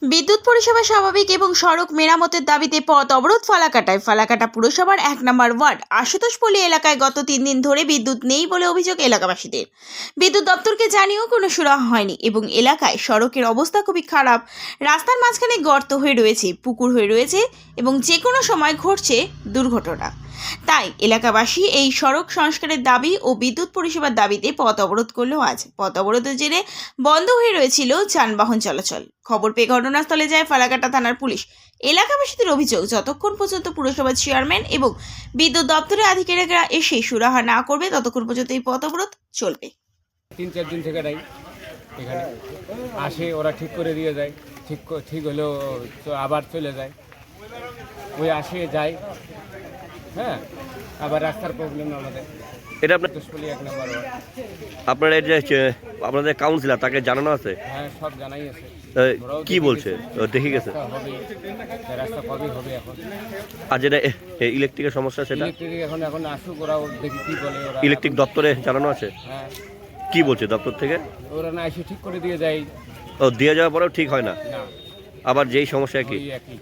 বিদ্যুৎ পরিষেবা স্বাভাবিক এবং সড়ক মেরামতের দাবিতে পথ অবরোধ ফালাকাটায়। ফালাকাটা পুরসভার ১ নম্বর ওয়ার্ড আশুতোষপল্লী এলাকায় গত ৩ দিন ধরে বিদ্যুৎ নেই বলে অভিযোগ এলাকাবাসীদের। বিদ্যুৎ দপ্তরকে জানিয়েও কোনো সুরাহা হয়নি এবং এলাকায় সড়কের অবস্থা খুবই খারাপ। রাস্তার মাঝখানে গর্ত হয়ে রয়েছে, পুকুর হয়ে রয়েছে এবং যে কোনো সময় ঘটছে দুর্ঘটনা। তাই এলাকাবাসী এই সড়ক সংস্কারের দাবি ও বিদ্যুৎ পরিষেবার দাবিতে পথ অবরোধ করলো আজ। পথ অবরোধের জেরে বন্ধ হয়ে রয়েছিল যানবাহন চলাচল। খবর পেয়ে ঘটনাস্থলে যায় ফালাকাটা থানার পুলিশ। এলাকাবাসীদের অভিযোগ, যতক্ষণ পর্যন্ত পুরসভার চেয়ারম্যান এবং বিদ্যুৎ দপ্তরের আধিকারিকরা এসে সুরাহা না করবে ততক্ষণ পর্যন্ত এই পথ অবরোধ চলবে। ৩-৪ দিন থেকে এখানে আসে, ওরা ঠিক করে দিয়ে যায়, ঠিক হলেও আবার চলে যায়, ওই আসে যায়। হ্যাঁ, আবার রাস্তার প্রবলেম আমাদের। এটা আপনার ১ নম্বর ওয়ার্ড। আপনার এই যে আপনাদের কাউন্সিলর তাকে জানানো আছে? হ্যাঁ, সব জানাই আছে। কি বলছে? দেখে গেছে হবে, রাস্তা কবে হবে এখন। আর যেটা ইলেকট্রিকের সমস্যা সেটা ইলেকট্রিক এখন আসুক, ওরা দেখি কি বলে। ওরা ইলেকট্রিক দপ্তরে জানানো আছে? হ্যাঁ। কি বলছে দপ্তর থেকে? ওরা না এসে ঠিক করে দিয়ে যায়। ও দিয়ে যাওয়ার পরেও ঠিক হয় না, না, আবার যেই সমস্যা কি? ওই একই।